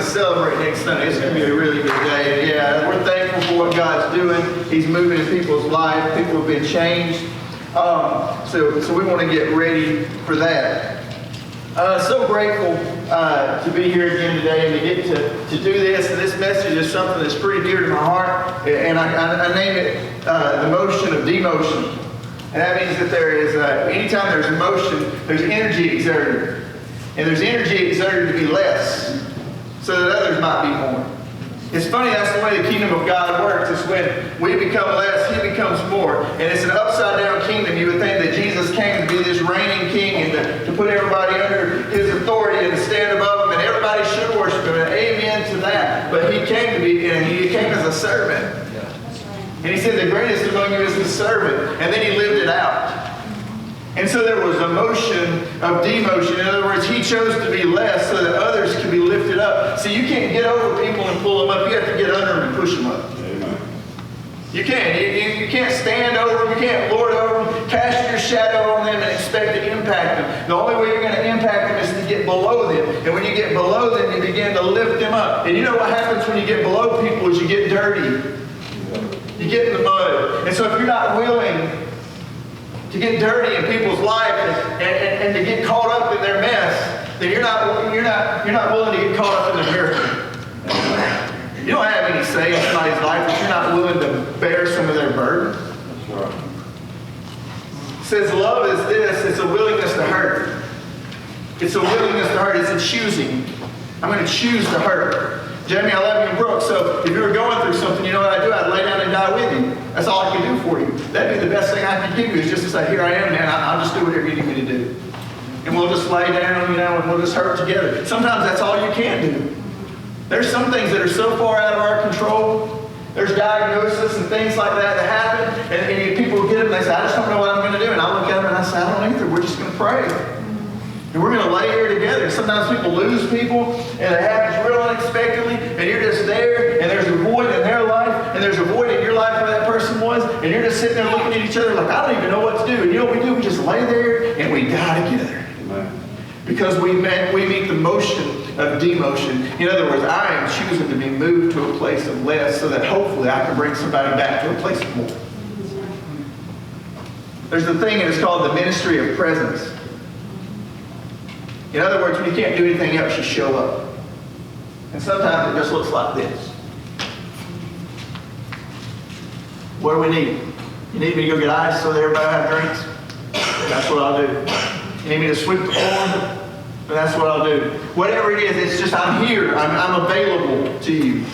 celebrate next Sunday. It's going to be a really good day. And yeah, we're thankful for what God's doing. He's moving in people's lives. People have been changed. So we want to get ready for that. So grateful to be here again today and to get to do this. And this message is something that's pretty dear to my heart. And I name it the motion of demotion. And that means that there is, anytime there's motion, there's energy exerted. And there's energy exerted to be less, so that others might be more. It's funny, that's the way the kingdom of God works. It's when we become less, He becomes more. And it's an upside-down kingdom. You would think that Jesus came to be this reigning king and to put everybody under His authority and to stand above Him, and everybody should worship Him, and amen to that. But He came to be, and He came as a servant. And He said, the greatest among you is the servant. And then He lived it out. And so there was a motion of demotion. In other words, He chose to be less so that others could be lifted up. See, you can't get over people and pull them up. You have to get under them and push them up. Amen. You can't. You can't stand over them. You can't lord over them. Cast your shadow on them and expect to impact them. The only way you're going to impact them is to get below them. And when you get below them, you begin to lift them up. And you know what happens when you get below people is you get dirty. You get in the mud. And so if you're not willing to get dirty in people's life and to get caught up in their mess, then you're not willing to get caught up in the miracle. You don't have any say in somebody's life if you're not willing to bear some of their burden. That's right. It says love is this, it's a willingness to hurt. It's a willingness to hurt, it's a choosing. I'm going to choose to hurt. Jamie, I love you and Brooke, so if you were going through something, you know what I'd do? I'd lay down and die with you. That's all I can do for you. That'd be the best thing I can give you is just to say, here I am, man, I'll just do whatever you need me to do. And we'll just lay down, and we'll just hurt together. Sometimes that's all you can do. There's some things that are so far out of our control. There's diagnosis and things like that happen, and people get them and they say, I just don't know what I'm going to do. And I look at them and I say, I don't either. We're just going to pray. And we're going to lay here together. Sometimes people lose people, and it happens real unexpectedly, and you're just there, and there's a void in their life, and there's a void in your life where that person was, and you're just sitting there looking at each other like, I don't even know what to do. And you know what we do? We just lay there, and we die together. Amen. Because we meet the motion of demotion. In other words, I am choosing to be moved to a place of less so that hopefully I can bring somebody back to a place of more. There's the thing that is called the ministry of presence. In other words, when you can't do anything else, you show up. And sometimes it just looks like this. What do we need? You need me to go get ice so that everybody will have drinks? That's what I'll do. You need me to sweep the floor? That's what I'll do. Whatever it is, it's just I'm here. I'm available to you.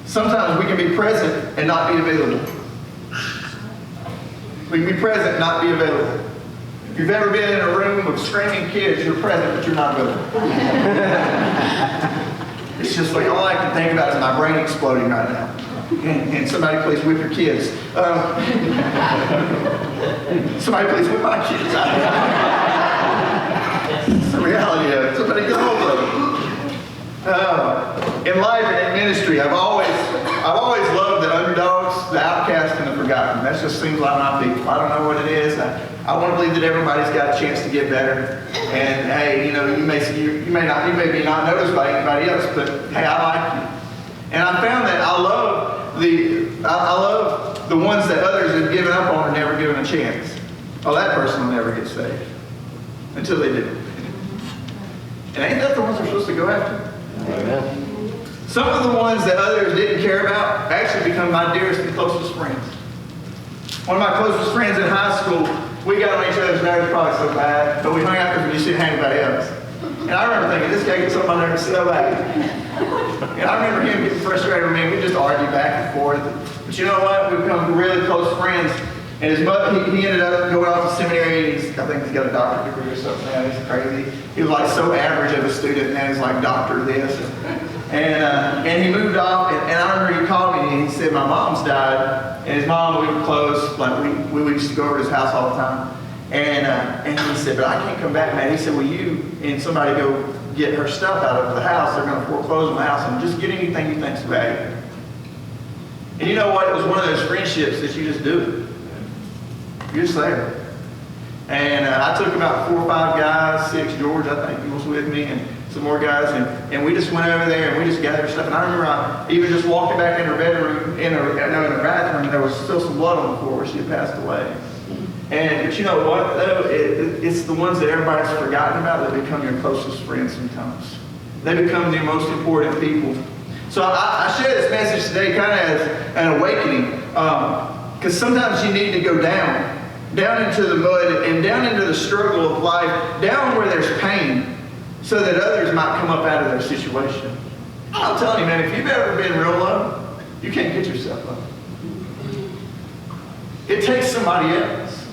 Sometimes we can be present and not be available. We can be present and not be available. If you've ever been in a room of screaming kids, you're present, but you're not available. It's just like all I can think about is my brain exploding right now. And somebody please whip your kids. Somebody please whip my kids. It's the reality of it. Somebody get hold of it. In life and in ministry, I've always loved the underdogs, the outcasts, and the forgotten. That just seems like my people. I don't know what it is. I want to believe that everybody's got a chance to get better. And hey, you may be not noticed by anybody else, but hey, I like you. And I found that I love the ones that others have given up on and never given a chance. Oh, that person will never get saved until they do. And ain't that the ones we're supposed to go after? Amen. Some of the ones that others didn't care about actually become my dearest and closest friends. One of my closest friends in high school, we got on each other's nerves probably so bad, but we hung out because we just didn't have anybody else. And I remember thinking, this guy gets on my nerves so bad. And I remember him getting frustrated with me. We just argued back and forth. But you know what? We've become really close friends. And his mother, he ended up going off to seminary. I think he's got a doctorate degree or something now. He's crazy. He was like so average of a student. Now he's like doctor this. And he moved off. And I remember he called me and he said, my mom's died. And his mom, we were close. Like we used to go over to his house all the time. And he said, but I can't come back, man. He said, will you and somebody go get her stuff out of the house? They're going to foreclose on the house and just get anything you think's valuable. And you know what? It was one of those friendships that you just do. You're just there. And I took about 4 or 5 guys, 6, George, I think, he was with me, and some more guys, and we just went over there and we just gathered stuff. And I remember I even just walking back in her bedroom, in her bathroom, and there was still some blood on the floor where she had passed away. But you know what, though? It's the ones that everybody's forgotten about that become your closest friends sometimes. They become the most important people. So I share this message today kind of as an awakening, because sometimes you need to go down into the mud and down into the struggle of life, down where there's pain, so that others might come up out of their situation. I'm telling you, man, if you've ever been real low, you can't get yourself up. It takes somebody else.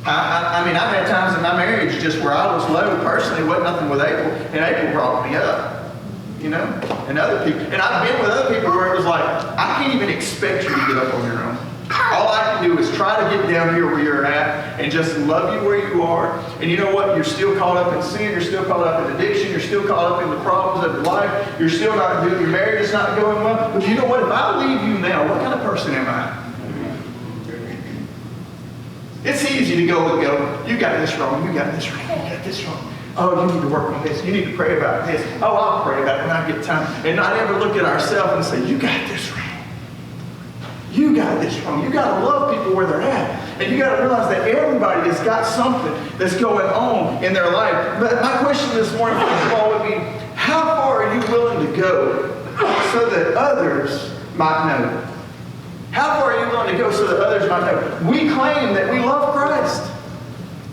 I mean, I've had times in my marriage just where I was low personally, wasn't nothing with April, and April brought me up, you know, and other people. And I've been with other people where it was like, I can't even expect you to get up on your own. All I can do is try to get down here where you're at and just love you where you are. And you know what? You're still caught up in sin. You're still caught up in addiction. You're still caught up in the problems of your life. You're still not doing, your marriage is not going well. But you know what? If I leave you now, what kind of person am I? It's easy to go, you got this wrong, you got this wrong, you got this wrong. Oh, you need to work on this. You need to pray about this. Oh, I'll pray about it when I get time. And not ever look at ourselves and say, you got this wrong. You got this wrong. You got to love people where they're at. And you got to realize that everybody has got something that's going on in their life. But my question this morning for you all would be, how far are you willing to go so that others might know? How far are you willing to go so that others might know? We claim that we love Christ.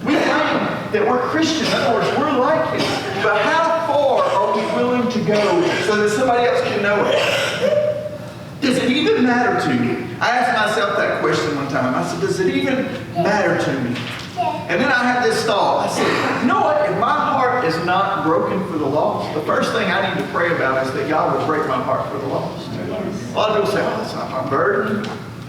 We claim that we're Christians. In other words, we're like Him. But how far are we willing to go so that somebody else can know it? Does it even matter to you? I asked myself that question one time. I said, does it even matter to me? And then I had this thought. I said, you know what? If my heart is not broken for the lost, the first thing I need to pray about is that God would break my heart for the lost. A lot of people say, oh, it's not my burden.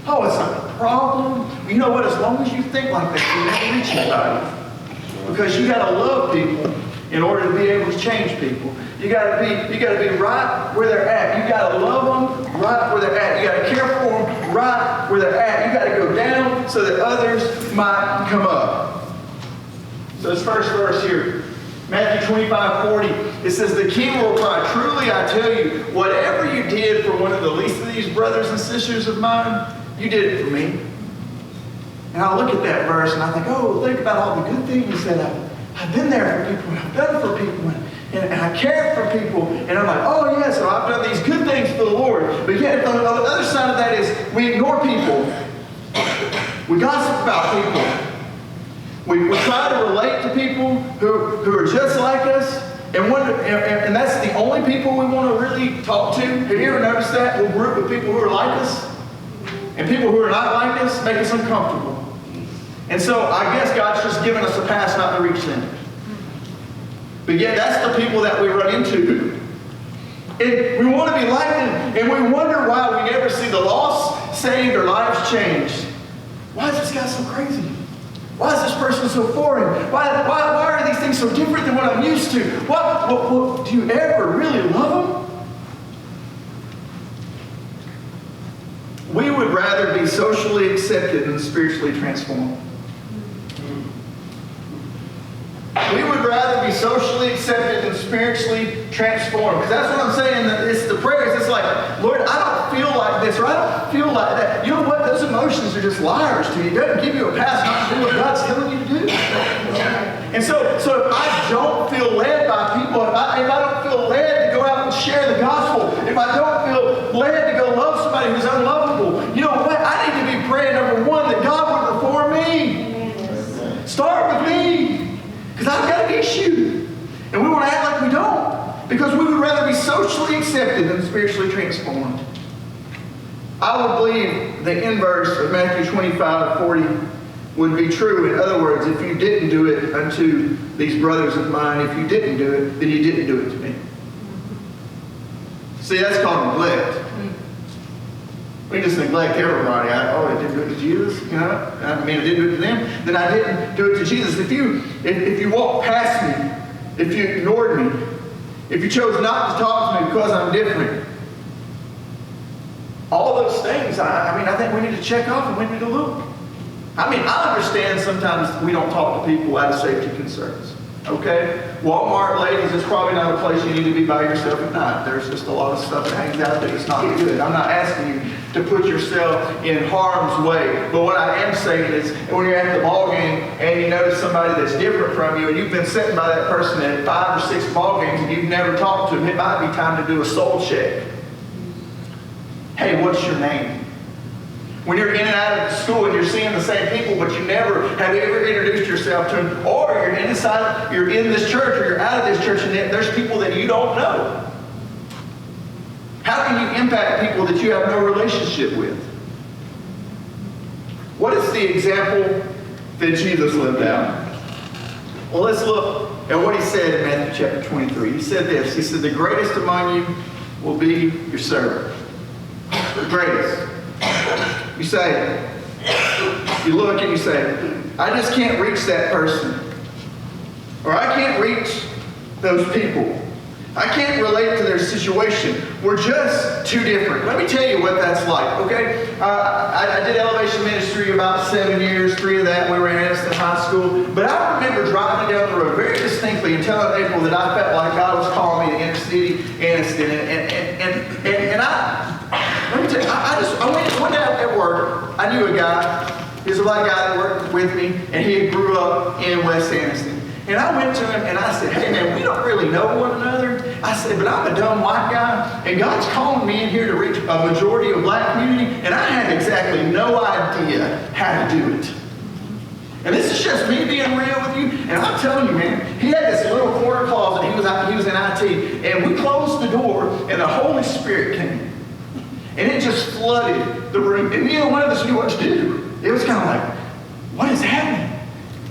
Oh, it's not a problem. You know what? As long as you think like that, you never reach anybody. Because you got to love people in order to be able to change people. You got to be right where they're at. You got to love them right where they're at. You got to care for them right where they're at. You got to go down so that others might come up. So this first verse here, Matthew 25:40, it says, the king will cry, truly I tell you, whatever you did for one of the least of these brothers and sisters of mine, you did it for me. And I look at that verse and I think, oh, think about all the good things that I've been there for people, and I've done for people, and I care for people. And I'm like, oh yeah, so I've done these good things for the Lord. But yet on the other side of that is we ignore people. We gossip about people. We try to relate to people who are just like us, and that's the only people we want to really talk to. Have you ever noticed that? We'll group with people who are like us, and people who are not like us make us uncomfortable. And so I guess God's just given us a pass not to reach them. But yet that's the people that we run into. And we want to be like them, and we wonder why we never see the lost saved or lives changed. Why is this guy so crazy? Why is this person so foreign? Why are these things so different than what I'm used to? What do you ever really love them? We would rather be socially accepted than spiritually transformed. We would rather be socially accepted than spiritually transformed. Because that's what I'm saying. It's the prayers. It's like, Lord, I don't feel like this, or I don't feel like that. You know what? Those emotions are just liars to you. It doesn't give you a pass not to do what God's telling you to do. And so if I don't feel led by people, if I don't feel led to go out and share the gospel, if I don't feel led to go love somebody who's unlovable, you know what? I need to be praying, number one, that God would reform me. Start with me. Because I've got an issue. And we want to act like we don't. Because we would rather be socially accepted than spiritually transformed. I would believe the inverse of Matthew 25:40 would be true. In other words, if you didn't do it unto these brothers of mine, if you didn't do it, then you didn't do it to me. See, that's called neglect. We just neglect everybody. I didn't do it to Jesus, you know. I mean, I didn't do it to them. Then I didn't do it to Jesus. If you walked past me, if you ignored me, if you chose not to talk to me because I'm different, all those things, I think we need to check off and we need to look. I mean, I understand sometimes we don't talk to people out of safety concerns. Okay? Walmart, ladies, is probably not a place you need to be by yourself at night. There's just a lot of stuff that hangs out there that's not good. I'm not asking you to put yourself in harm's way. But what I am saying is, when you're at the ball game and you notice somebody that's different from you, and you've been sitting by that person at 5 or 6 ball games and you've never talked to them, it might be time to do a soul check. Hey, what's your name? When you're in and out of the school and you're seeing the same people, but you never have ever introduced yourself to them, or you're in this church, or you're out of this church, and there's people that you don't know. How can you impact people that you have no relationship with? What is the example that Jesus lived out? Well, let's look at what he said in Matthew chapter 23. He said this. He said, the greatest among you will be your servant. The greatest. You say, you look and you say, I just can't reach that person. Or I can't reach those people. I can't relate to their situation. We're just too different. Let me tell you what that's like, okay? I did elevation ministry about 7 years, 3 of that we were in Aniston High School. But I remember driving down the road very distinctly and telling April that I felt like God was calling me to inner city Aniston. And let me tell you, I went one day at work. I knew a guy. He was a black guy that worked with me, and he grew up in West Aniston. And I went to him and I said, hey man, we don't really know one another. I said, but I'm a dumb white guy, and God's calling me in here to reach a majority of black community, and I had exactly no idea how to do it. And this is just me being real with you. And I'm telling you, man, he had this little corner closet. He was in IT, and we closed the door, and the Holy Spirit came. And it just flooded the room. And neither one of us knew what to do. It was kind of like, what is happening?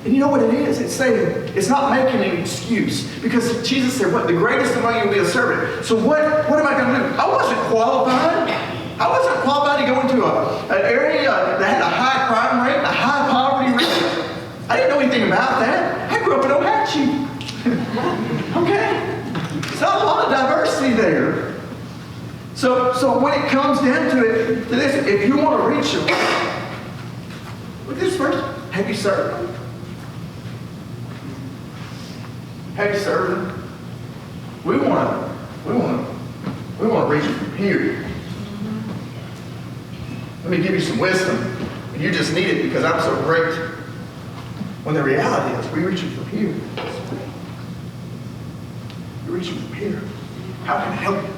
And you know what it is? It's saying, it's not making an excuse. Because Jesus said, what? The greatest among you will be a servant. So what am I going to do? I wasn't qualified. I wasn't qualified to go into an area that had a high crime rate, a high poverty rate. I didn't know anything about that. I grew up in Ohatchee. Okay? There's not a lot of diversity there. So when it comes down to it, to this, if you want to reach them, look at this first. Have you served them? Have you served them? We want to reach them from here. Let me give you some wisdom, and you just need it because I'm so great. When the reality is, we reach them from here. We reach them from here. How can I help you?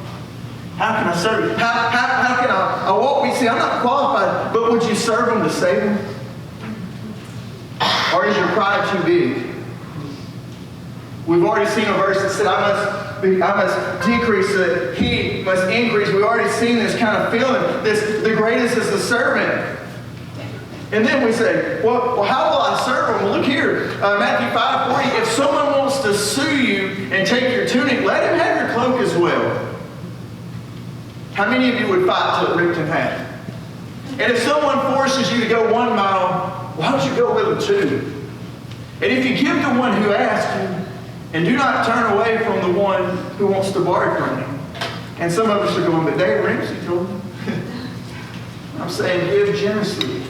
How can I serve you? How can I walk with you? See, I'm not qualified, but would you serve them to save them? Or is your pride too big? We've already seen a verse that said, I must decrease so that he must increase. We've already seen this kind of feeling. The greatest is the servant. And then we say, well, how will I serve them? Well, look here, Matthew 5:40. If someone wants to sue you and take your tunic, let him have your cloak as well. How many of you would fight till it ripped in half? And if someone forces you to go 1 mile, why don't you go with them 2? And if you give to one who asks you, and do not turn away from the one who wants to borrow from you. And some of us are going, but Dave Ramsey told me. I'm saying give generously.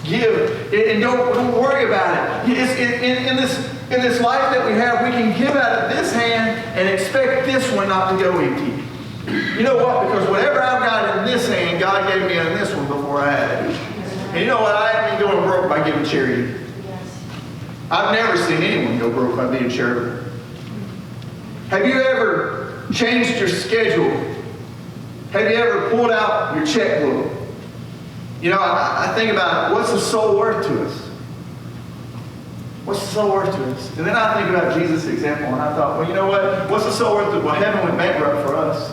Give. And don't worry about it. In this life that we have, we can give out of this hand and expect this one not to go empty. You know what? Because whatever I've got in this hand, God gave me in this one before I had it. And you know what? I haven't been going broke by giving charity. I've never seen anyone go broke by being charitable. Have you ever changed your schedule? Have you ever pulled out your checkbook? You know, I think about what's the soul worth to us? What's the soul worth to us? And then I think about Jesus' example, and I thought, well, you know what? What's the soul worth to us? Well, heaven went bankrupt for us.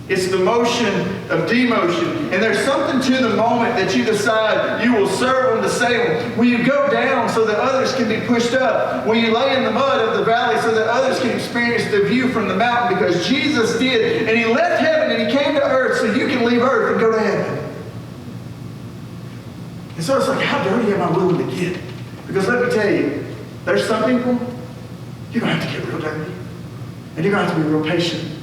It's the motion of demotion. And there's something to the moment that you decide you will serve them to save them. Will you go down so that others can be pushed up? Will you lay in the mud of the valley so that others can experience the view from the mountain? Because Jesus did. And he left heaven and he came to earth so you can leave earth and go to heaven. And so it's like, how dirty am I willing to get? Because let me tell you, there's some people, you're going to have to get real dirty. And you're going to have to be real patient.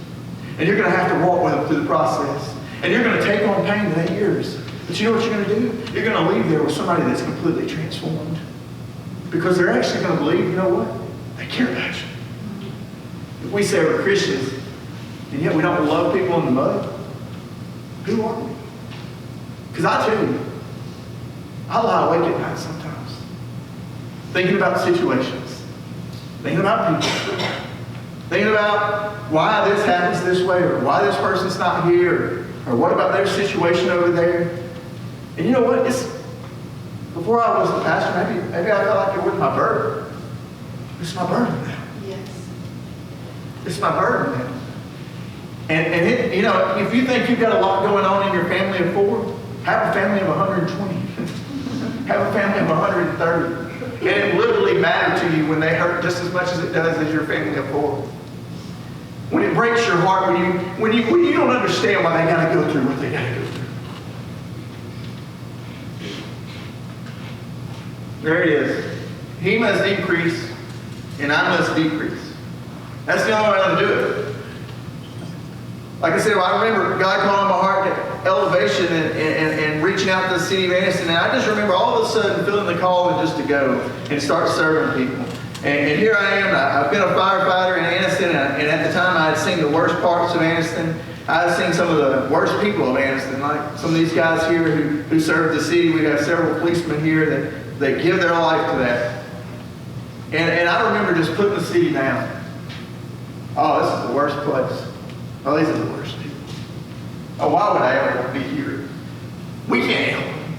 And you're going to have to walk with them through the process. And you're going to take on pain that ain't yours. But you know what you're going to do? You're going to leave there with somebody that's completely transformed. Because they're actually going to believe, you know what? They care about you. If we say we're Christians, and yet we don't love people in the mud, who are we? Because I tell you, I lie awake at night sometimes, thinking about situations, thinking about people, thinking about why this happens this way, or why this person's not here, or what about their situation over there. And you know what? Before I was the pastor, maybe I felt like it was my burden. It's my burden now. Yes. It's my burden now. And you know, if you think you've got a lot going on in your family of 4, have a family of 120. Have a family of 130. And it literally matters to you when they hurt just as much as it does as your family of 4. When it breaks your heart, when you don't understand why they got to go through what they got to go through. There it is. He must increase, and I must decrease. That's the only way I'm going to do it. Like I said, I remember God calling my heart to elevation and reaching out to the city of Anniston. And I just remember all of a sudden feeling the call just to go and start serving people. And here I am. I've been a firefighter in Anniston, and at the time I had seen the worst parts of Anniston. I had seen some of the worst people of Anniston, like some of these guys here who serve the city. We have several policemen here that give their life to that. And I remember just putting the city down. Oh, this is the worst place. Oh, these are the worst people. Oh, why would I ever want to be here? We can't help them.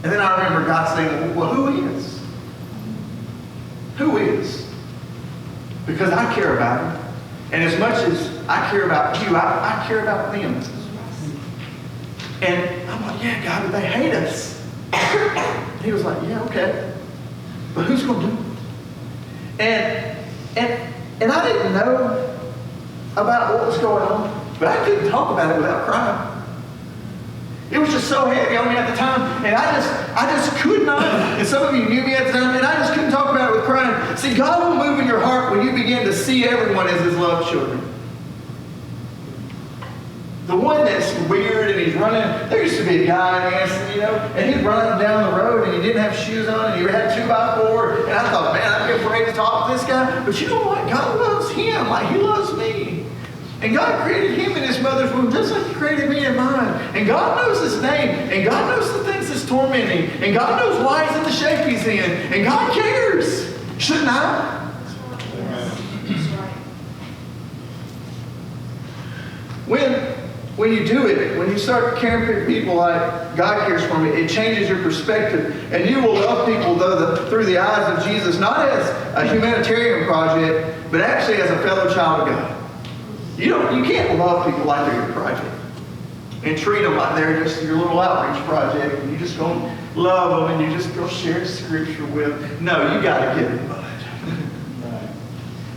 And then I remember God saying, well, who is? Who is? Because I care about them. And as much as I care about you, I care about them. And I'm like, yeah, God, but they hate us. He was like, yeah, okay. But who's going to do it? And I didn't know about what was going on, but I couldn't talk about it without crying. It was just so heavy on me at the time, and I just could not, and some of you knew me at the time, and I just couldn't talk about it with crying. See, God will move in your heart when you begin to see everyone as His loved children. The one that's weird and he's running, there used to be a guy in Anniston, you know, and he'd run down the road and he didn't have shoes on and he had a 2x4, and I thought, man, I'd be afraid to talk to this guy. But you know what? God loves him like He loves me. And God created him in his mother's womb just like He created me in mine. And God knows his name. And God knows the things that's tormenting. And God knows why he's in the shape he's in. And God cares. Shouldn't I? When you do it, when you start caring for people like God cares for me, it changes your perspective. And you will love people through the eyes of Jesus, not as a humanitarian project, but actually as a fellow child of God. You can't love people like they're your project and treat them like they're just your little outreach project, and you just go love them and you just go share scripture with them. No, you got to get in mud.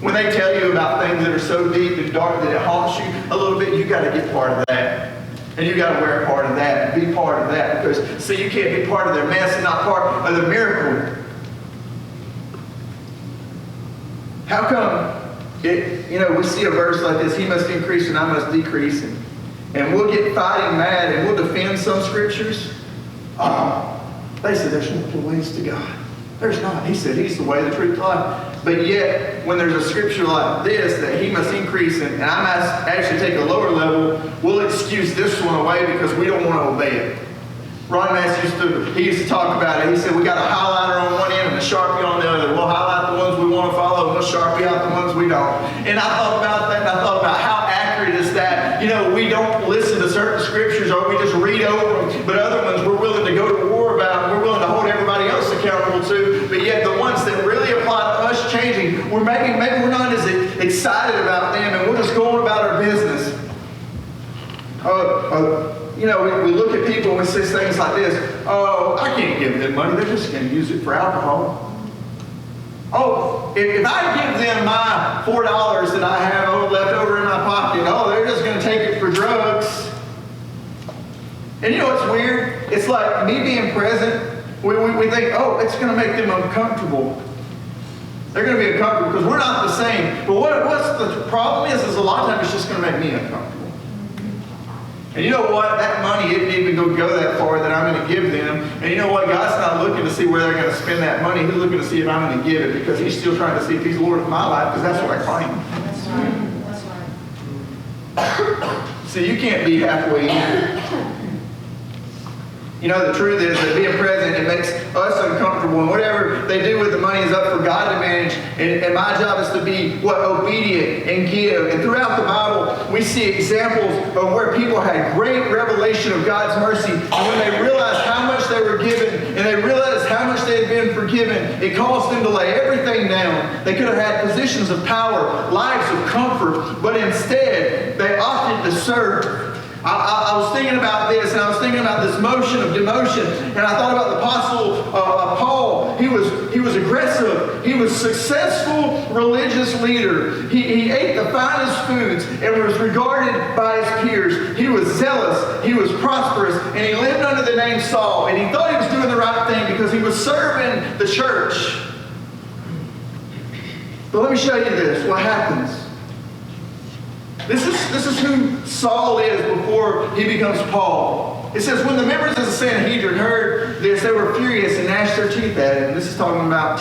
When they tell you about things that are so deep and dark that it haunts you a little bit, you got to get part of that. And you got to wear part of that and be part of that. Because, see, you can't be part of their mess and not part of the miracle. How come we see a verse like this, He must increase and I must decrease. And we'll get fighting mad and we'll defend some scriptures. They say there's multiple ways to God. There's not. He said He's the way, the truth, the life. But yet, when there's a scripture like this, that He must increase and I must actually take a lower level, we'll excuse this one away because we don't want to obey it. Ron Mass used to talk about it. He said, we got a highlighter on one end and a Sharpie on the other. We'll highlight the ones we want to follow and we'll Sharpie out the ones we don't. And I thought about that, and I thought about how accurate is that. We don't listen to certain scriptures or we just read over them, but other ones we're willing to go to war about, and we're willing to hold everybody else accountable to. But yet the ones that really apply to us changing, maybe we're not as excited about them, and we're just going about our business. We look at people and we say things like this. Oh, I can't give them money. They're just going to use it for alcohol. Oh, if I give them my $4 that I have left over in my pocket, they're just going to take it for drugs. And you know what's weird? It's like me being present. We think, it's going to make them uncomfortable. They're going to be uncomfortable because we're not the same. But what's the problem is a lot of times it's just going to make me uncomfortable. And you know what? That money isn't even going to go that far that I'm going to give them. And you know what? God's not looking to see where they're going to spend that money. He's looking to see if I'm going to give it, because He's still trying to see if He's Lord of my life, because that's what I claim. That's right. That's right. See, you can't be halfway in. You know, the truth is that being present, it makes us uncomfortable. And whatever they do with the money is up for God to manage. And my job is to be, obedient and give. And throughout the Bible, we see examples of where people had great revelation of God's mercy. And when they realized how much they were given, and they realized how much they had been forgiven, it caused them to lay everything down. They could have had positions of power, lives of comfort, but instead, they opted to serve. I was thinking about this, and I was thinking about this motion of demotion, and I thought about the Apostle Paul. He was aggressive. He was a successful religious leader. He ate the finest foods and was regarded by his peers. He was zealous. He was prosperous, and he lived under the name Saul. And he thought he was doing the right thing because he was serving the church. But let me show you this. What happens? This is who Saul is before he becomes Paul. It says, when the members of the Sanhedrin heard this, they were furious and gnashed their teeth at him. This is talking about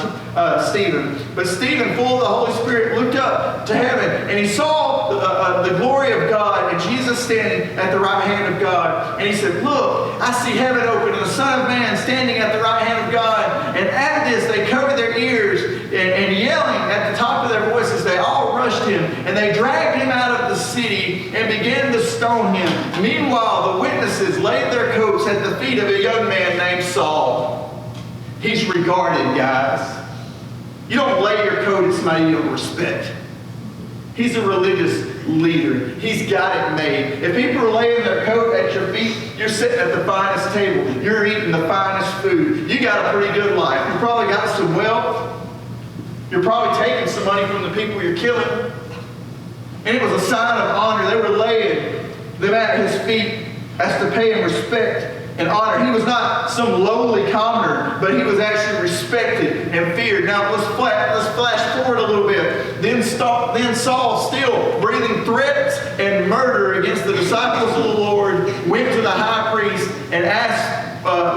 Stephen. But Stephen, full of the Holy Spirit, looked up to heaven, and he saw the glory of God and Jesus standing at the right hand of God. And he said, look, I see heaven open and the Son of Man standing at the right hand of God. And at this, they covered their ears, and yelling at the top of their voices, they all rushed him, and they dragged him out of the city and began to stone him. Meanwhile, the witnesses laid their coats at the feet of a young man named Saul. He's regarded, guys. You don't lay your coat at somebody you don't respect. He's a religious leader. He's got it made. If people are laying their coat at your feet, you're sitting at the finest table. You're eating the finest food. You got a pretty good life. You probably got some wealth. You're probably taking some money from the people you're killing. And it was a sign of honor. They were laying them at his feet as to pay him respect and honor. He was not some lowly commoner, but he was actually respected and feared. Now let's flash forward a little bit. Then Saul, still breathing threats and murder against the disciples of the Lord, went to the high priest and asked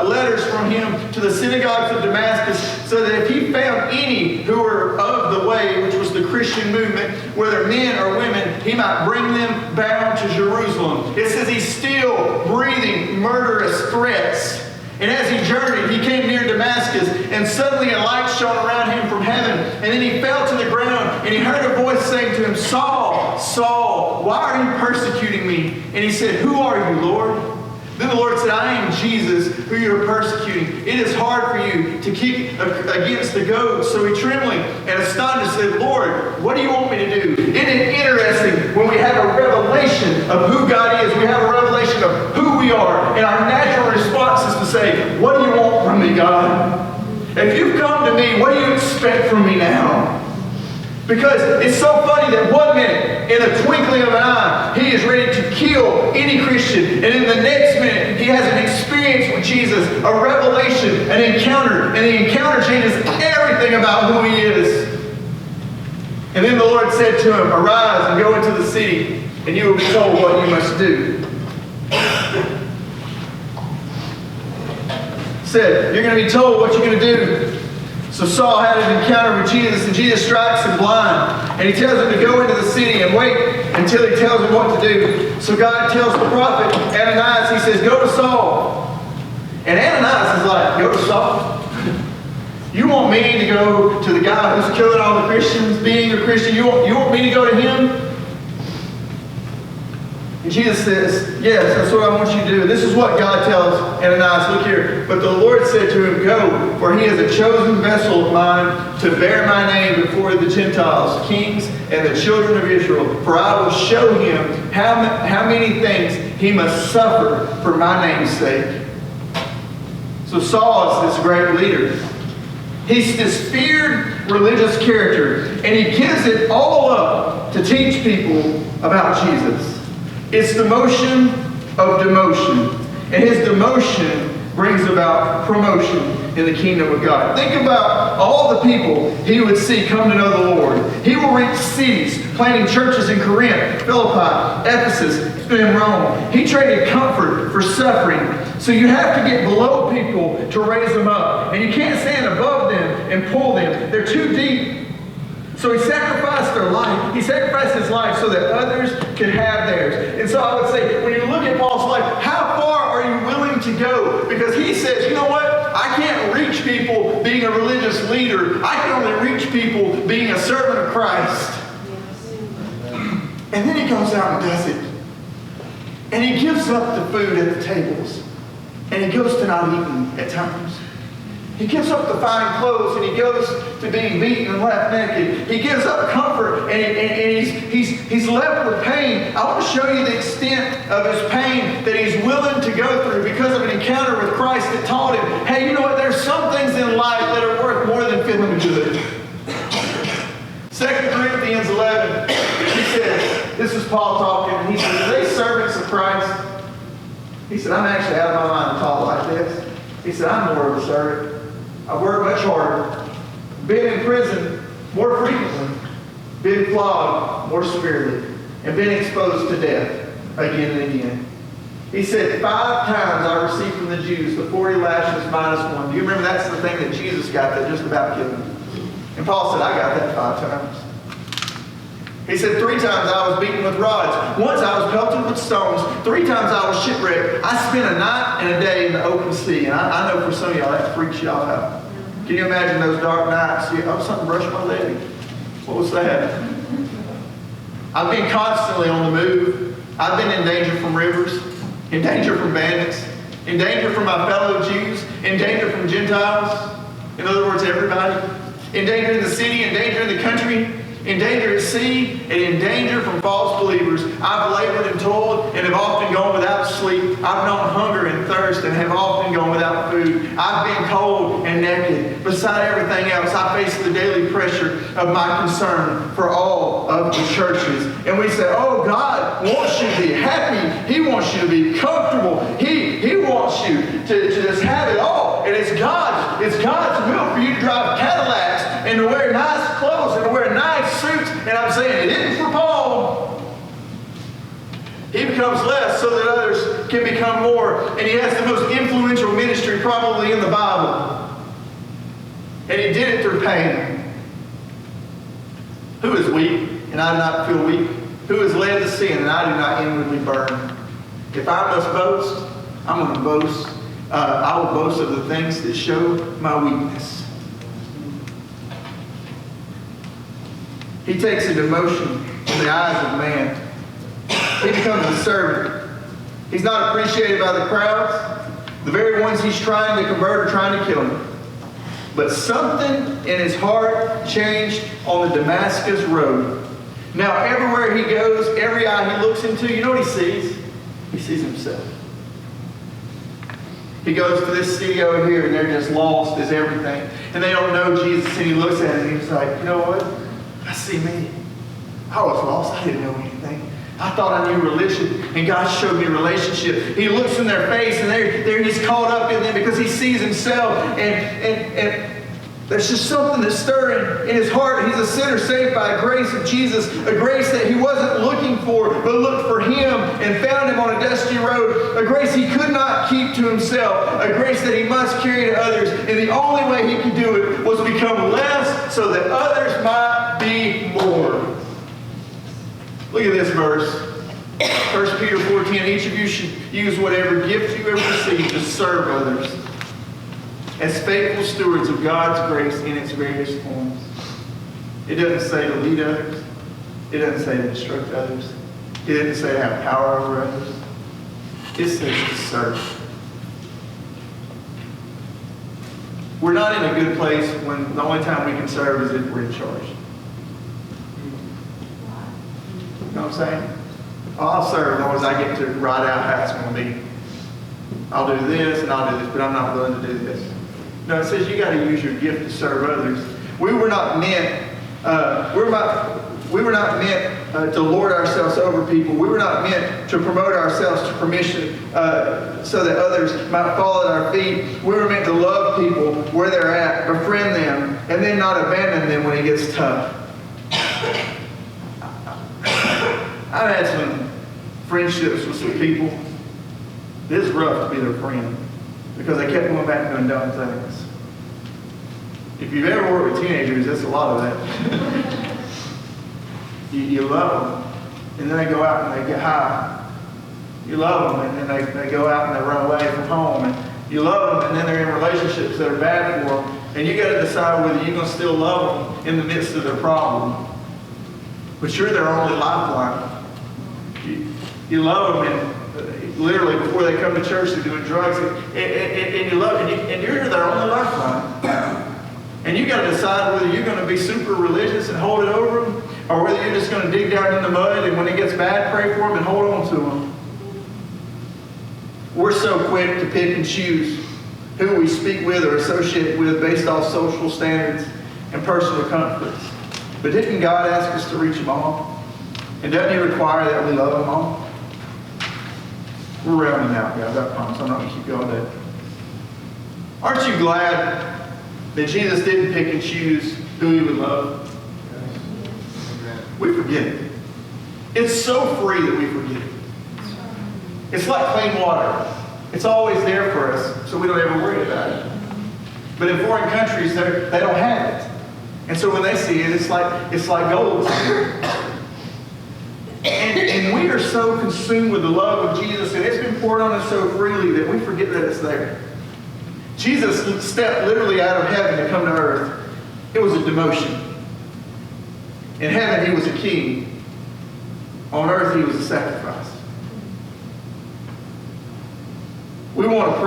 letters from him to the synagogues of Damascus, so that if he found any who were of the way, which was the Christian movement, whether men or women, he might bring them bound to Jerusalem. It says he's still breathing murderous threats. And as he journeyed, he came near Damascus, and suddenly a light shone around him from heaven. And then he fell to the ground, and he heard a voice saying to him, Saul, Saul, why are you persecuting me? And he said, who are you, Lord? Then the Lord said, I am Jesus, who you are persecuting. It is hard for you to kick against the goads. So he, trembling and astonished, said, Lord, what do you want me to do? Isn't it interesting when we have a revelation of who God is? We have a revelation of who we are. And our natural response is to say, what do you want from me, God? If you've come to me, what do you expect from me now? Because it's so funny that one minute, in a twinkling of an eye, he is ready to kill any Christian. And in the next minute, he has an experience with Jesus, a revelation, an encounter. And the encounter changes everything about who he is. And then the Lord said to him, arise and go into the city, and you will be told what you must do. Said, you're going to be told what you're going to do. So Saul had an encounter with Jesus, and Jesus strikes him blind. And he tells him to go into the city and wait until he tells him what to do. So God tells the prophet Ananias, he says, go to Saul. And Ananias is like, go to Saul? You want me to go to the guy who's killing all the Christians, being a Christian? You want me to go to him? And Jesus says, yes, that's what I want you to do. This is what God tells Ananias. Look here. But the Lord said to him, go, for he is a chosen vessel of mine to bear my name before the Gentiles, kings, and the children of Israel. For I will show him how many things he must suffer for my name's sake. So Saul is this great leader. He's this feared religious character, and he gives it all up to teach people about Jesus. It's the motion of demotion. And his demotion brings about promotion in the kingdom of God. Think about all the people he would see come to know the Lord. He will reach cities, planting churches in Corinth, Philippi, Ephesus, and Rome. He traded comfort for suffering. So you have to get below people to raise them up. And you can't stand above them and pull them. They're too deep. So he sacrificed their life. He sacrificed his life so that others could have theirs. And so I would say, when you look at Paul's life, how far are you willing to go? Because he says, you know what? I can't reach people being a religious leader. I can only reach people being a servant of Christ. And then he comes out and does it. And he gives up the food at the tables. And he goes to not eating at times. He gives up the fine clothes and he goes to being beaten and left naked. He gives up comfort and he's left with pain. I want to show you the extent of his pain that he's willing to go through because of an encounter with Christ that taught him, hey, you know what? There's some things in life that are worth more than feeling good. 2 Corinthians 11, he says, this is Paul talking, and he says, are they servants of Christ? He said, I'm actually out of my mind to talk like this. He said, I'm more of a servant. I've worked much harder, been in prison more frequently, been flogged more severely, and been exposed to death again and again. He said, 5 times I received from the Jews the 40 lashes minus 1. Do you remember that's the thing that Jesus got that just about killed him? And Paul said, I got that 5 times. He said, 3 times I was beaten with rods. Once I was pelted with stones. 3 times I was shipwrecked. I spent a night and a day in the open sea. And I know for some of y'all that freaks y'all out. Can you imagine those dark nights? Oh, something brushed my leg. What was that? I've been constantly on the move. I've been in danger from rivers, in danger from bandits, in danger from my fellow Jews, in danger from Gentiles. In other words, everybody. In danger in the city, in danger in the country, in danger at sea, and in danger from false believers. I've labored and toiled and have often gone without sleep. I've known hunger and thirst and have often gone without food. I've been cold and naked. Beside everything else, I face the daily pressure of my concern for all of the churches. And we say, oh, God wants you to be happy. He wants you to be comfortable. He wants you to just have it all. And it's God's will for you to drive Cadillacs and to wear nice clothes and to wear nice suits. And I'm saying it isn't for Paul. He becomes less so that others can become more. And he has the most influential ministry probably in the Bible. And he did it through pain. Who is weak and I do not feel weak? Who is led to sin and I do not inwardly burn? If I must boast, I'm going to boast. I will boast of the things that show my weakness. He takes a demotion in the eyes of man. He becomes a servant. He's not appreciated by the crowds. The very ones he's trying to convert are trying to kill him. But something in his heart changed on the Damascus road. Now everywhere he goes, every eye he looks into, you know what he sees? He sees himself. He goes to this city over here and they're just lost as everything. And they don't know Jesus. And he looks at it and he's like, you know what? I see me. I was lost. I didn't know anything. I thought I knew religion, and God showed me relationship. He looks in their face, and there he's caught up in them because he sees himself. And there's just something that's stirring in his heart. He's a sinner saved by the grace of Jesus, a grace that he wasn't looking for, but looked for him and found him on a dusty road, a grace he could not keep to himself, a grace that he must carry to others. And the only way he could do it was become less so that others might be more. Look at this verse. 1 Peter 4:10, each of you should use whatever gift you have received to serve others as faithful stewards of God's grace in its various forms. It doesn't say to lead others. It doesn't say to instruct others. It doesn't say to have power over others. It says to serve. We're not in a good place when the only time we can serve is if we're in charge. You know what I'm saying? Oh, I'll serve as long as I get to write out how it's going to be. I'll do this and I'll do this, but I'm not willing to do this. No, it says you got to use your gift to serve others. We were not meant to lord ourselves over people. We were not meant to promote ourselves to permission so that others might fall at our feet. We were meant to love people where they're at, befriend them, and then not abandon them when it gets tough. I've had some friendships with some people. It's rough to be their friend because they kept going back and doing dumb things. If you've ever worked with teenagers, that's a lot of that. you love them, and then they go out and they get high. You love them, and then they go out and they run away from home. And you love them, and then they're in relationships that are bad for them. And you got to decide whether you're going to still love them in the midst of their problem. But you're their only lifeline. You love them, and literally before they come to church, they're doing drugs, and you love them, and you're their only lifeline. And you got to decide whether you're going to be super religious and hold it over them, or whether you're just going to dig down in the mud, and when it gets bad, pray for them and hold on to them. We're so quick to pick and choose who we speak with or associate with based off social standards and personal comforts. But didn't God ask us to reach them all? And doesn't He require that we love them all? We're rounding out, guys, I promise. I'm not going to keep going there. Aren't you glad that Jesus didn't pick and choose who He would love? We forget it. It's so free that we forget it. It's like clean water. It's always there for us, so we don't ever worry about it. But in foreign countries, they don't have it. And so when they see it, it's like gold. And we are so consumed with the love of Jesus, and it's been poured on us so freely that we forget that it's there. Jesus stepped literally out of heaven to come to earth. It was a demotion. In heaven, He was a king. On earth, He was a sacrifice. We want the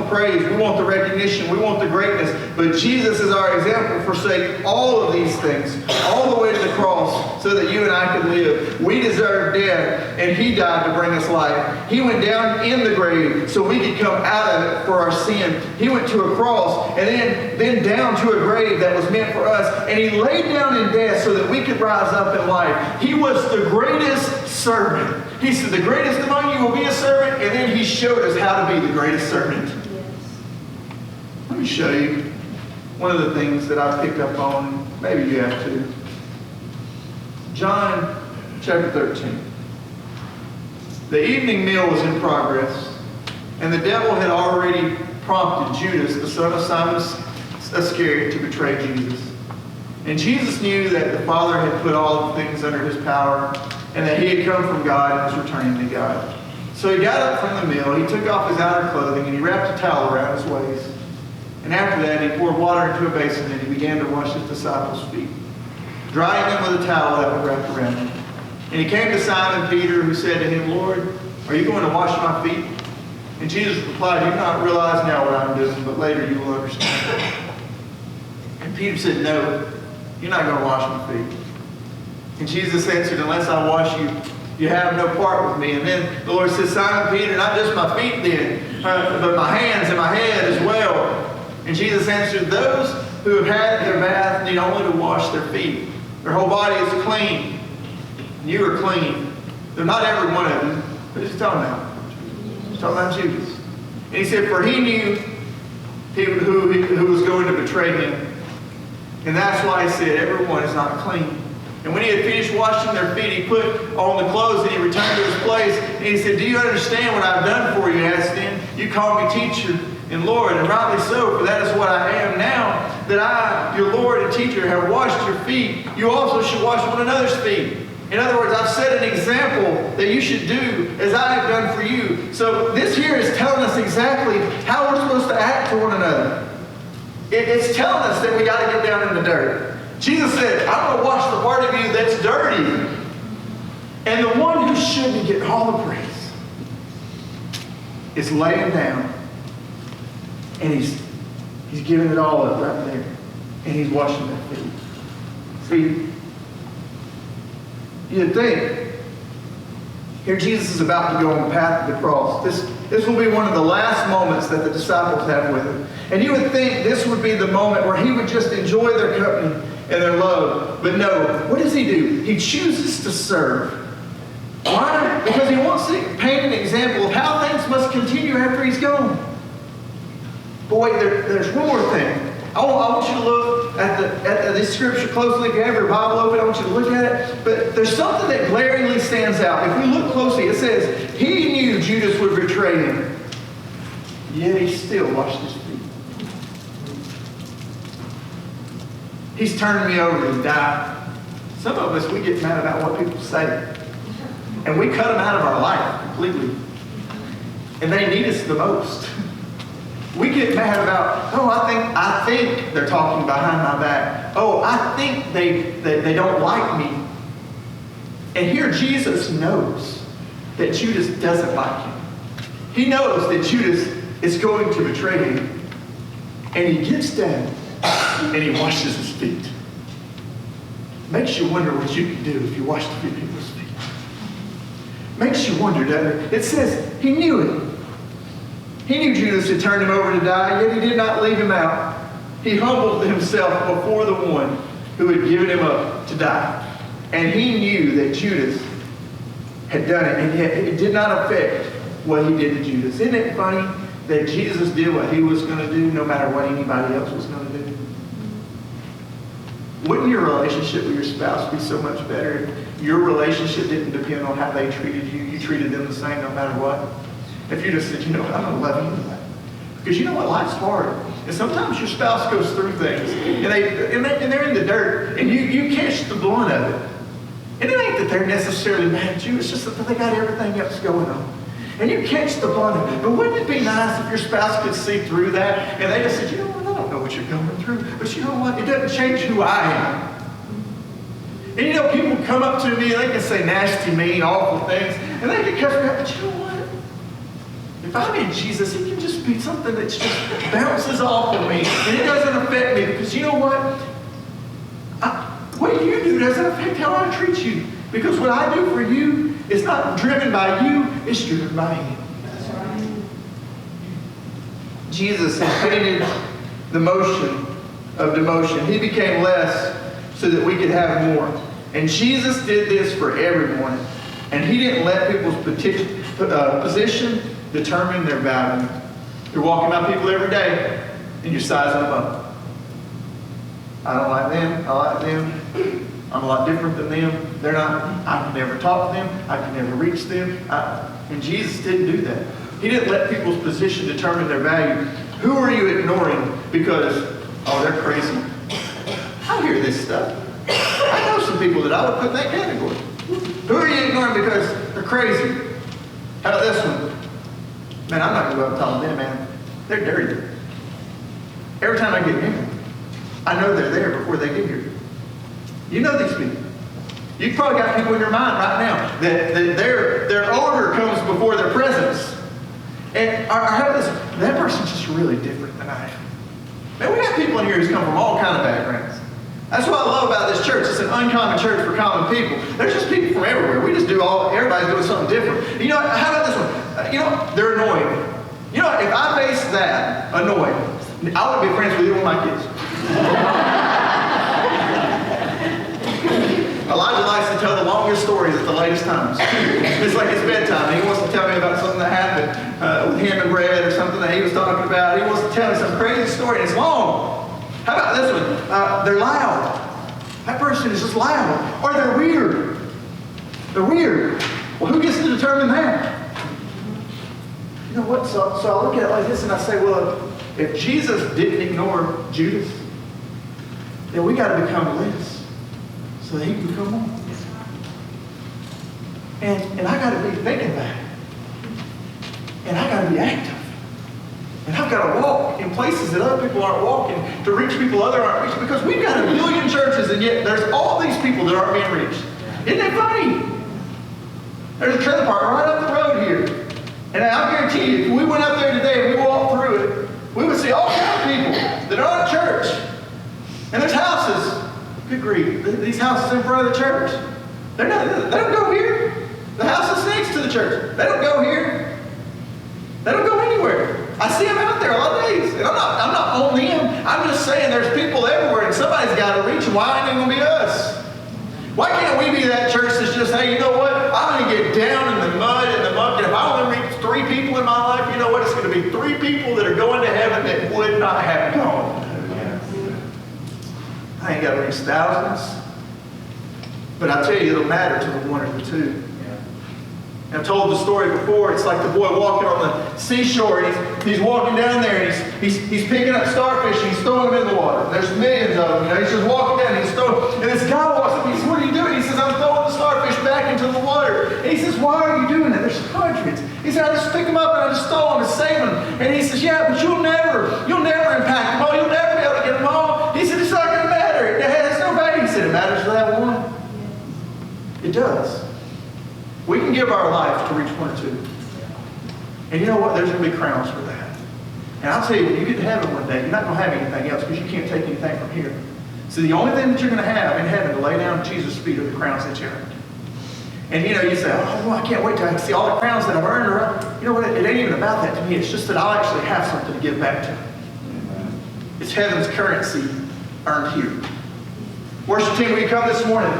praise, we want the recognition, we want the greatness. But Jesus is our example for saying all of these things, all the way to the cross, so that you and I could live. We deserve death, and He died to bring us life. He went down in the grave so we could come out of it for our sin. He went to a cross, and then down to a grave that was meant for us. And He laid down in death so that we could rise up in life. He was the greatest servant. He said, the greatest among you will be a servant, and then He showed us how to be the greatest servant. Yes. Let me show you one of the things that I picked up on. Maybe you have too. John chapter 13. The evening meal was in progress, and the devil had already prompted Judas, the son of Simon Iscariot, to betray Jesus. And Jesus knew that the Father had put all things under His power, and that He had come from God and was returning to God. So He got up from the meal, He took off His outer clothing, and He wrapped a towel around His waist. And after that, He poured water into a basin, and He began to wash His disciples' feet, drying them with a towel that was wrapped around Him. And He came to Simon Peter, who said to Him, Lord, are you going to wash my feet? And Jesus replied, you do not realize now what I'm doing, but later you will understand. And Peter said, no, you're not going to wash my feet. And Jesus answered, unless I wash you, you have no part with me. And then the Lord said, Simon Peter, not just my feet then, but my hands and my head as well. And Jesus answered, those who have had their bath need only to wash their feet. Their whole body is clean. And you are clean. They're not every one of them, but He's talking about. He's talking about Judas. And He said, for He knew who was going to betray Him. And that's why He said, everyone is not clean. And when He had finished washing their feet, He put on the clothes and He returned to His place. And He said, do you understand what I've done for you? He asked them. You call me teacher and Lord, and rightly so, for that is what I am now, that I, your Lord and teacher, have washed your feet. You also should wash one another's feet. In other words, I've set an example that you should do as I have done for you. So this here is telling us exactly how we're supposed to act to one another. It's telling us that we got to get down in the dirt. Jesus said, I'm going to wash the part of you that's dirty. And the one who shouldn't get all the praise is laying down. And he's giving it all up right there. And He's washing their feet. See, you'd think, here Jesus is about to go on the path of the cross. This will be one of the last moments that the disciples have with Him. And you would think this would be the moment where He would just enjoy their company. and their love. But no, what does he do? He chooses to serve. Why? Because he wants to paint an example of how things must continue after he's gone. Boy, there's one more thing. I want you to look at this scripture closely. If you have your Bible open, I want you to look at it. But there's something that glaringly stands out. If we look closely, it says, he knew Judas would betray him, yet he still washed his feet. He's turning me over to die. Some of us, we get mad about what people say. And we cut them out of our life completely. And they need us the most. We get mad about, oh, I think they're talking behind my back. Oh, I think they don't like me. And here Jesus knows that Judas doesn't like him. He knows that Judas is going to betray him. And he gets down and he washes his feet. Makes you wonder what you can do if you wash the feet of people's feet. Makes you wonder, doesn't it? It says he knew it. He knew Judas had turned him over to die, yet he did not leave him out. He humbled himself before the one who had given him up to die. And he knew that Judas had done it, and yet it did not affect what he did to Judas. Isn't it funny that Jesus did what he was going to do no matter what anybody else was going to do? Wouldn't your relationship with your spouse be so much better if your relationship didn't depend on how they treated you? You treated them the same no matter what? If you just said, you know what, I'm going to love you anyway. Because you know what, life's hard. And sometimes your spouse goes through things, and they're in the dirt, and you catch the blunt of it. And it ain't that they're necessarily mad at you, it's just that they got everything else going on. And you catch the blunt of it. But wouldn't it be nice if your spouse could see through that, and they just said, you know what, I don't know what you're going through, but you know what, it doesn't change who I am. And you know, people come up to me, and they can say nasty, mean, awful things, and they can cuss me out, but you know what? If I'm in Jesus, it can just be something that just bounces off of me, and it doesn't affect me, because you know what? What you do doesn't affect how I treat you, because what I do for you is not driven by you, it's driven by Him. That's right. Jesus has painted the motion of demotion. He became less so that we could have more. And Jesus did this for everyone. And He didn't let people's position determine their value. You're walking by people every day, and you're sizing them up. I don't like them. I like them. I'm a lot different than them. They're not. I can never talk to them. I can never reach them. And Jesus didn't do that. He didn't let people's position determine their value. Who are you ignoring because, oh, they're crazy? I hear this stuff. I know some people that I would put in that category. Who are you ignoring because they're crazy? How about this one? Man, I'm not going to go up and talk to them, man. They're dirty. Every time I get in there, I know they're there before they get here. You know these people. You've probably got people in your mind right now that their odor comes before their presence. And how about this? That person's just really different than I am. Man, we got people in here who's come from all kind of backgrounds. That's what I love about this church. It's an uncommon church for common people. There's just people from everywhere. We just everybody's doing something different. You know, how about this one? You know, they're annoying. You know, if I face that, annoyed, I wouldn't be friends with either one of my kids. Elijah likes to tell the longest stories at the latest times. It's like it's bedtime. He wants to tell me about something that happened with him and Brad or something that he was talking about. He wants to tell me some crazy story, and it's long. How about this one? They're loud. That person is just loud. Or they're weird. They're weird. Well, who gets to determine that? You know what? So I look at it like this and I say, well, if Jesus didn't ignore Judas, then we got to become less so that He can become more. And I got to be thinking about it. And I got to be active. And I've got to walk in places that other people aren't walking to reach people other aren't reaching, because we've got 1 million churches and yet there's all these people that aren't being reached. Isn't that funny? There's a trailer park right up the road here. And I guarantee you, if we went up there today and we walked through it, we would see all kinds of people that are at church. And there's houses. Good grief. These houses in front of the church. They don't go here. The house is next to the church. They don't go here. They don't go anywhere. I see them out there a lot of days. And I'm not on them. I'm just saying there's people everywhere and somebody's got to reach preaching, why ain't it going to be us? Why can't we be that church that's just, hey, you know what? I'm going to get down in the mud and the muck, and if I only reach 3 people in my life, you know what? It's going to be 3 people that are going to heaven that would not have gone. I ain't got to reach thousands. But I tell you, it'll matter to the 1 or the 2. I've told the story before. It's like the boy walking on the seashore. And he's walking down there. And he's picking up starfish. And he's throwing them in the water. There's millions of them. You know, he's just walking down. And he's throwing. And this guy walks up. He says, "What are you doing?" He says, "I'm throwing the starfish back into the water." And he says, "Why are you doing that? There's hundreds." He said, "I just pick them up and I just throw them to save them." And he says, "Yeah, but you'll never impact them all. You'll never be able to get them all." He said, "It's not going to matter. It has no value." He said, "It matters to that one." It does. We can give our life to reach 1 or 2. And you know what? There's going to be crowns for that. And I'll tell you, when you get to heaven one day, you're not going to have anything else because you can't take anything from here. So the only thing that you're going to have in heaven to lay down at Jesus' feet are the crowns that you earned. And you know, you say, "Oh, well, I can't wait till I see all the crowns that I've earned." You know what? It ain't even about that to me. It's just that I'll actually have something to give back to Him. It's heaven's currency earned here. Worship team, will you come this morning?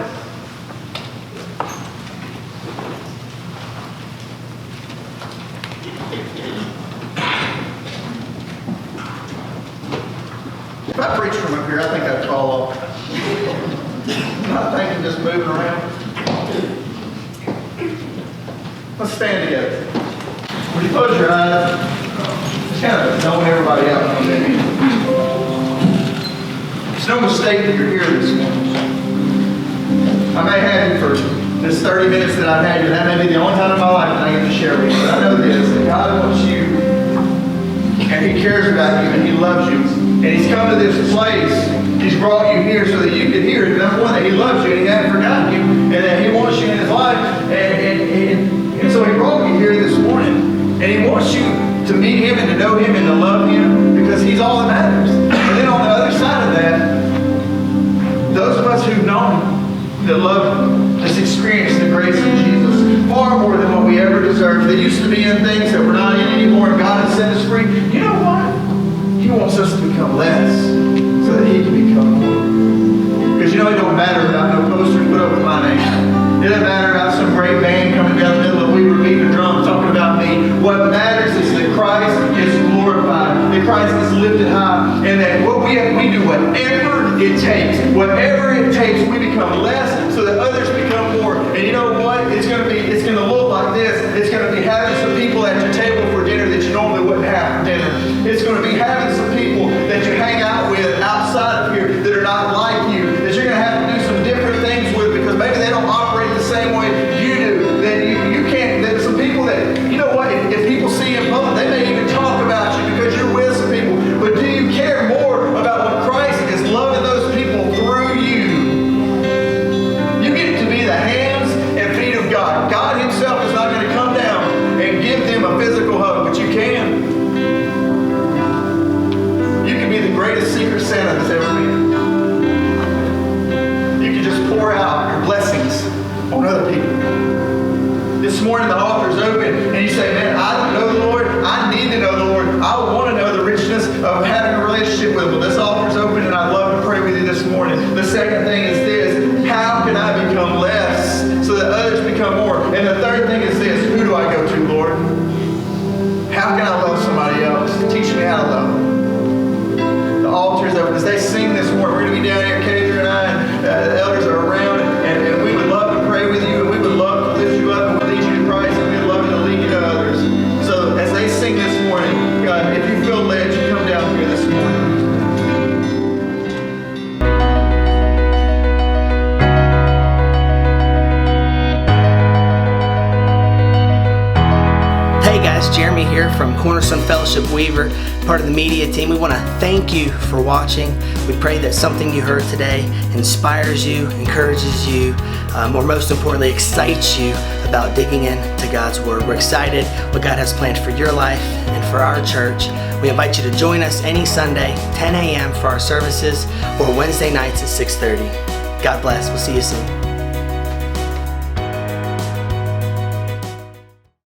If I preach from up here, I think I'd fall off. I'm not thinking just moving around. Let's stand together. Would you close your eyes? Just kind of zone everybody out for a minute. It's no mistake that you're here this morning. I may have you for this 30 minutes that I've had you. That may be the only time in my life that I get to share with you. But I know this, that God wants you, and He cares about you, and He loves you. And He's come to this place. He's brought you here so that you can hear it. Number one, that He loves you and He hasn't forgotten you, and that He wants you in His life. And so He brought you here this morning. And He wants you to meet Him and to know Him and to love Him because He's all that matters. And then on the other side of that, those of us who've known Him, that love Him, has experienced the grace of Jesus far more than what we ever deserved. They used to be in things that we're not in anymore, and God has set us free. You know what? He wants us to become less so that He can become more. Because you know it don't matter about no posters put up with my name. It doesn't matter about some great band coming down the middle of Weaver beating the drums talking about me. What matters is that Christ is glorified, that Christ is lifted high, and that what we do whatever it takes. Whatever it takes, we become less so that others become more. And you know what? It's going to look like this. It's going to be having some people at your table for dinner that you normally wouldn't have for dinner. It's going to be having some people that you hang out with outside of here that are not like you, that you're going to have to do some different things with because maybe they don't operate the same way you do. That you can't. There's some people that, you know what? If people see you in public, they may even talk about you because you're with some people. But do you care more about what Christ is loving those people through you? You get to be the hands and feet of God. God Himself is not going to come down and give them a physical hug, but you can. You can be the greatest secret Santa that's ever been. You can just pour out your blessings on other people. This morning the altar is open and you say, "Man, I don't know the Lord. I need to know the Lord. I want to know the richness of having a relationship with Him." This altar is open and I'd love to pray with you this morning. The second thing is this: how can I become less so that others become more? And the third thing is this: who do I go to, Lord? How can I love somebody else? Teach me how to love them. The altar is open. As they sing this morning, we're going to be down here, Kadra and I, and the elders are around, and we would love to pray with you, and we would love to lift you up and lead you to Christ, and we would love to lead you to others. So as they sing this morning, God, if you feel led, you come down here this morning. Hey guys, Jeremy here from Cornerstone Fellowship Weaver, part of the media team. We want to thank you for watching. We pray that something you heard today inspires you, encourages you, or most importantly, excites you about digging into God's Word. We're excited what God has planned for your life and for our church. We invite you to join us any Sunday, 10 a.m. for our services, or Wednesday nights at 6:30. God bless. We'll see you soon.